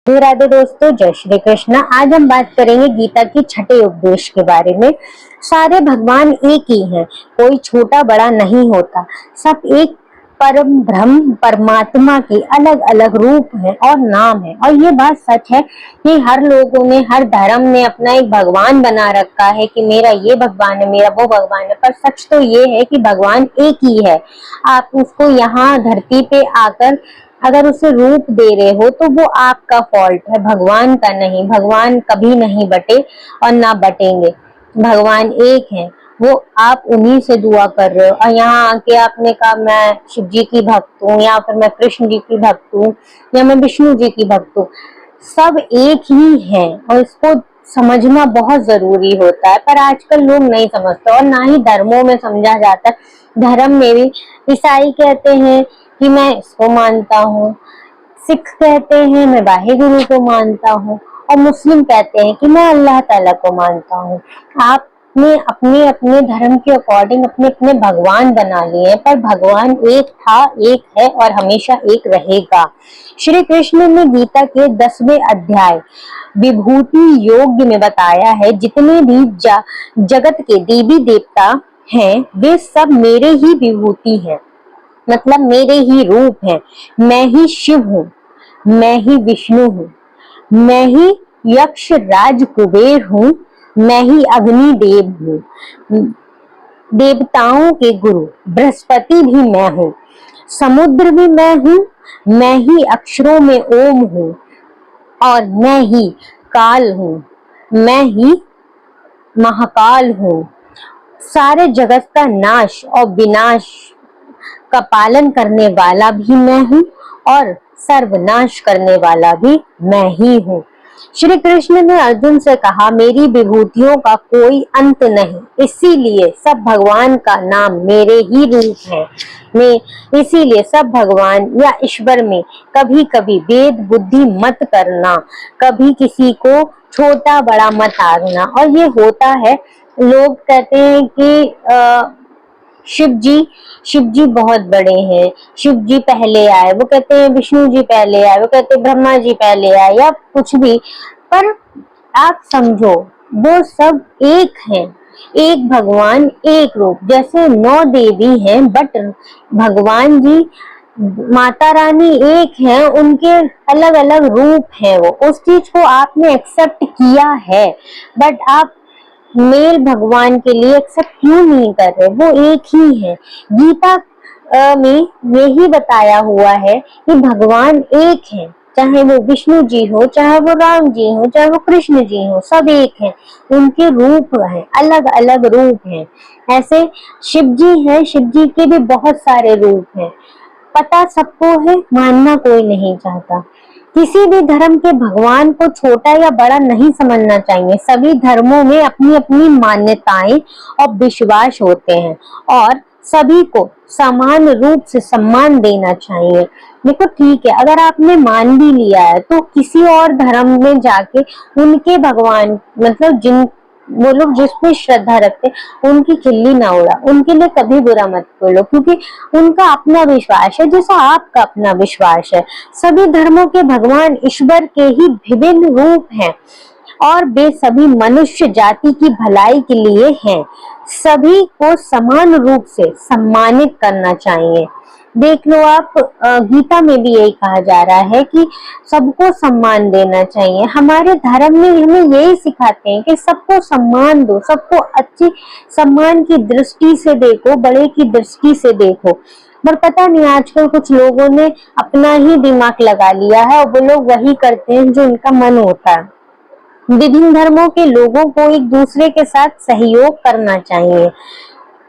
राधे राधे दोस्तों, जय श्री कृष्ण। आज हम बात करेंगे गीता की छठे उपदेश के बारे में। सारे भगवान एक ही हैं, कोई छोटा बड़ा नहीं होता। सब एक परम ब्रह्म परमात्मा के अलग अलग रूप हैं और नाम है। और ये बात सच है कि हर लोगों ने, हर धर्म ने अपना एक भगवान बना रखा है कि मेरा ये भगवान है, मेरा वो भगवान है। पर सच तो ये है कि भगवान एक ही है। आप उसको यहाँ धरती पे आकर अगर उसे रूप दे रहे हो तो वो आपका फॉल्ट है, भगवान का नहीं। भगवान कभी नहीं बटे और ना बटेंगे। भगवान एक है, वो आप उन्हीं से दुआ कर रहे हो। और यहाँ आके आपने कहा मैं शिव जी की भक्त हूँ, या फिर मैं कृष्ण जी की भक्त हूँ, या मैं विष्णु जी की भक्त हूँ। सब एक ही है और इसको समझना बहुत जरूरी होता है। पर आजकल लोग नहीं समझते और ना ही धर्मों में समझा जाता है। धर्म में भी ईसाई कहते हैं कि मैं इसको मानता हूँ, सिख कहते हैं मैं वाहिगुरु को मानता हूँ, और मुस्लिम कहते हैं कि मैं अल्लाह ताला को मानता हूँ। आपने अपने अपने धर्म के अकॉर्डिंग अपने अपने भगवान बना लिए हैं, पर भगवान एक था, एक है और हमेशा एक रहेगा। श्री कृष्ण ने गीता के 10वें अध्याय विभूति योग में बताया है, जितने भी जगत के देवी देवता हैं वे सब मेरे ही विभूति हैं, मतलब मेरे ही रूप है। मैं ही शिव हूँ, मैं ही विष्णु हूँ, मैं ही यक्ष राज कुबेर हूँ, मैं ही अग्नि देव हूँ, देवताओं के गुरु बृहस्पति भी मैं हूँ, समुद्र भी मैं हूँ, मैं ही अक्षरों में ओम हूँ, और मैं ही काल हूँ, मैं ही महाकाल हूँ। सारे जगत का नाश और विनाश का पालन करने वाला भी मैं हूँ और सर्वनाश करने वाला भी मैं ही हूँ। श्री कृष्ण ने अर्जुन से कहा मेरी विभूतियों का कोई अंत नहीं, इसीलिए सब भगवान का नाम मेरे ही रूप है। मैं इसीलिए सब भगवान या ईश्वर में कभी कभी भेद बुद्धि मत करना, कभी किसी को छोटा बड़ा मत आंकना। और ये होता है, लोग कहते हैं कि शिव जी बहुत बड़े हैं, शिव जी पहले आए, वो कहते हैं विष्णु जी पहले आए, वो कहते हैं ब्रह्मा जी पहले आए, या कुछ भी। पर आप समझो वो सब एक हैं, एक भगवान एक रूप। जैसे 9 देवी हैं बट भगवान जी माता रानी एक है, उनके अलग अलग रूप है। वो उस चीज को आपने एक्सेप्ट किया है, बट आप मेल भगवान के लिए एक्सेप्ट क्यों नहीं कर रहे? वो एक ही है। गीता में यही बताया हुआ है कि भगवान एक है, चाहे वो विष्णु जी हो, चाहे वो राम जी हो, चाहे वो कृष्ण जी हो, सब एक है। उनके रूप हैं, अलग अलग रूप हैं। ऐसे शिव जी हैं, शिव जी के भी बहुत सारे रूप हैं। पता सबको है, मानना कोई नहीं चाहता। किसी भी धर्म के भगवान को छोटा या बड़ा नहीं समझना चाहिए। सभी धर्मों में अपनी अपनी मान्यताएं और विश्वास होते हैं और सभी को समान रूप से सम्मान देना चाहिए। देखो ठीक है, अगर आपने मान भी लिया है तो किसी और धर्म में जाके उनके भगवान, मतलब जिन वो लोग जिसमें श्रद्धा रखते उनकी खिल्ली ना उड़ा, उनके लिए कभी बुरा मत बोलो, क्योंकि उनका अपना विश्वास है जैसा आपका अपना विश्वास है। सभी धर्मों के भगवान ईश्वर के ही विभिन्न रूप हैं और वे सभी मनुष्य जाति की भलाई के लिए हैं। सभी को समान रूप से सम्मानित करना चाहिए। देख लो आप, गीता में भी यही कहा जा रहा है कि सबको सम्मान देना चाहिए। हमारे धर्म में हमें यही सिखाते हैं कि सबको सम्मान दो, सबको अच्छी सम्मान की दृष्टि से देखो, बड़े की दृष्टि से देखो। पर पता नहीं आजकल कुछ लोगों ने अपना ही दिमाग लगा लिया है और वो लोग वही करते हैं जो उनका मन होता है। विभिन्न धर्मों के लोगों को एक दूसरे के साथ सहयोग करना चाहिए,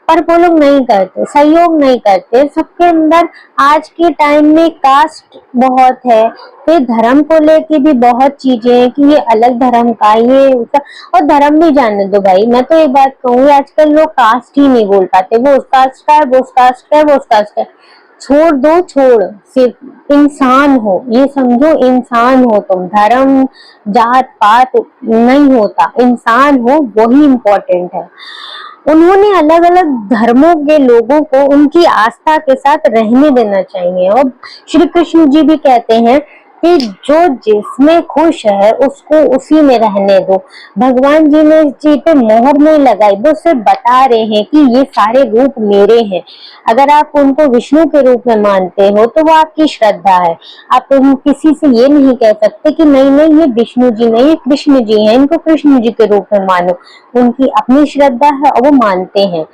पर वो लोग नहीं करते, सहयोग नहीं करते। सबके अंदर आज के टाइम में कास्ट बहुत है, फिर धर्म को लेके भी बहुत चीजें हैं कि ये अलग धर्म का, ये उसका। और धर्म भी जाने दो भाई, मैं तो एक बात कहूंगी, आजकल लोग कास्ट ही नहीं बोल पाते। वो उस कास्ट का है, वो उस कास्ट का है, वो उस कास्ट का है। छोड़ दो, छोड़, सिर्फ इंसान हो, ये समझो इंसान हो तुम। धर्म जात पात नहीं होता, इंसान हो वही इम्पोर्टेंट है। उन्होंने अलग अलग धर्मों के लोगों को उनकी आस्था के साथ रहने देना चाहिए। और श्री कृष्ण जी भी कहते हैं कि जो जिसमें खुश है उसको उसी में रहने दो। भगवान जी ने इस चीज पे मोहर नहीं लगाई, वो सिर्फ बता रहे हैं कि ये सारे रूप मेरे हैं। अगर आप उनको विष्णु के रूप में मानते हो तो वो आपकी श्रद्धा है। आप किसी से ये नहीं कह सकते कि नहीं नहीं ये विष्णु जी नहीं, ये कृष्ण जी हैं, इनको कृष्ण जी के रूप में मानो। उनकी अपनी श्रद्धा है और वो मानते हैं।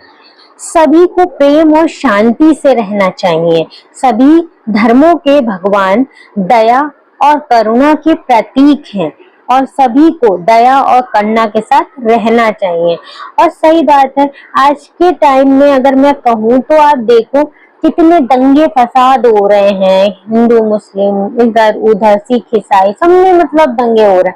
सभी को प्रेम और शांति से रहना चाहिए। सभी धर्मों के भगवान दया और करुणा के प्रतीक हैं और सभी को दया और करुणा के साथ रहना चाहिए। और सही बात है, आज के टाइम में अगर मैं कहूँ तो आप देखो कितने दंगे फसाद हो रहे हैं, हिंदू मुस्लिम इधर उधर सिख ईसाई सब में मतलब दंगे हो रहे हैं,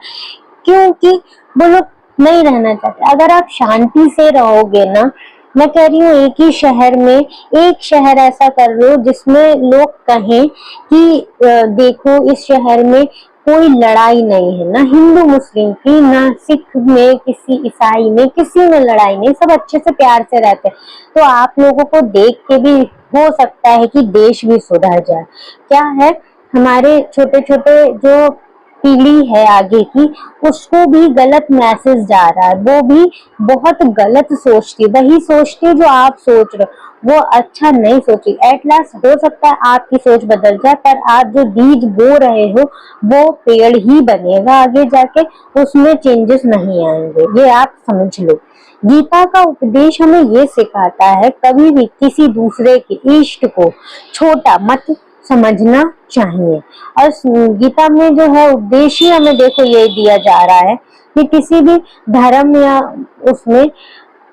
क्योंकि वो लोग नहीं रहना चाहते। अगर आप शांति से रहोगे ना, मैं कह रही हूँ एक ही शहर में एक शहर ऐसा कर लो जिसमें लोग कहें कि देखो इस शहर में कोई लड़ाई नहीं है, ना हिंदू मुस्लिम की, ना सिख में किसी ईसाई में किसी में लड़ाई नहीं, सब अच्छे से प्यार से रहते हैं। तो आप लोगों को देख के भी हो सकता है कि देश भी सुधर जाए। क्या है, हमारे छोटे छोटे जो पीढ़ी है आगे की, उसको भी गलत मैसेज जा रहा है, वो भी बहुत गलत सोचती, वही सोचती जो आप सोच रहे हो, वो अच्छा नहीं सोची। एट लास्ट हो सकता है आपकी सोच बदल जाए, पर आप जो बीज बो रहे हो वो पेड़ ही बनेगा आगे जाके, उसमें चेंजेस नहीं आएंगे, ये आप समझ लो। गीता का उपदेश हमें ये सिखाता है कभी भी किसी दूसरे के इष्ट को छोटा मत समझना चाहिए। और गीता में जो है उपदेश ही हमें देखो ये दिया जा रहा है कि किसी भी धर्म या उसमें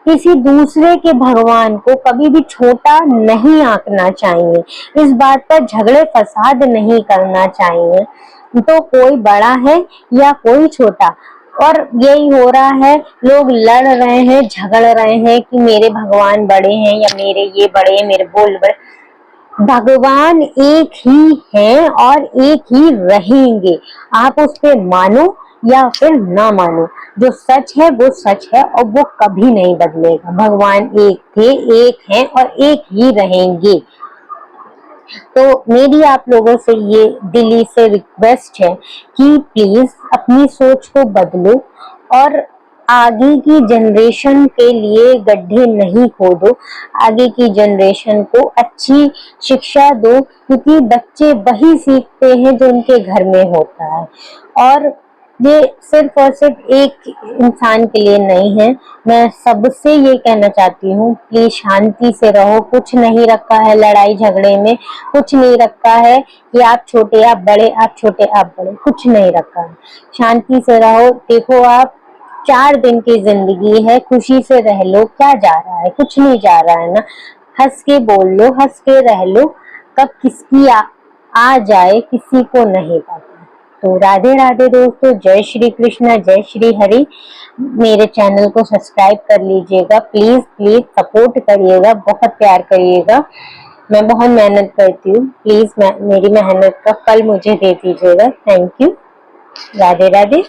किसी दूसरे के भगवान को कभी भी छोटा नहीं आंकना चाहिए, इस बात पर झगड़े फसाद नहीं करना चाहिए। तो कोई बड़ा है या कोई छोटा, और यही हो रहा है, लोग लड़ रहे हैं झगड़ रहे हैं कि मेरे भगवान बड़े हैं या मेरे ये बड़े हैं, मेरे बोल बड़े। भगवान एक ही हैं और एक ही रहेंगे, आप उस पे मानो या फिर ना मानो, जो सच है वो सच है और वो कभी नहीं बदलेगा। भगवान एक थे, एक हैं और एक ही रहेंगे। तो मेरी आप लोगों से ये दिली से रिक्वेस्ट है कि प्लीज अपनी सोच को बदलो और आगे की जनरेशन के लिए गड्ढे नहीं खोदो, आगे की जनरेशन को अच्छी शिक्षा दो, क्योंकि बच्चे वही सीखते हैं जो उनके घर में होता है। और ये सिर्फ और सिर्फ एक इंसान के लिए नहीं है, मैं सबसे ये कहना चाहती हूँ कि शांति से रहो। कुछ नहीं रखा है लड़ाई झगड़े में, कुछ नहीं रखा है कि आप छोटे आप बड़े, आप छोटे आप बड़े, कुछ नहीं रखा है। शांति से रहो। देखो आप 4 दिन की जिंदगी है, खुशी से रह लो, क्या जा रहा है, कुछ नहीं जा रहा है ना। हंस के बोल लो, हंस के रह लो, कब किसकी आ जाए किसी को नहीं पता। तो राधे राधे दोस्तों, जय श्री कृष्णा, जय श्री हरि। मेरे चैनल को सब्सक्राइब कर लीजिएगा, प्लीज प्लीज सपोर्ट करिएगा, बहुत प्यार करिएगा। मैं बहुत मेहनत करती हूँ, प्लीज मेरी मेहनत का फल मुझे दे दीजिएगा। Thank you. राधे राधे।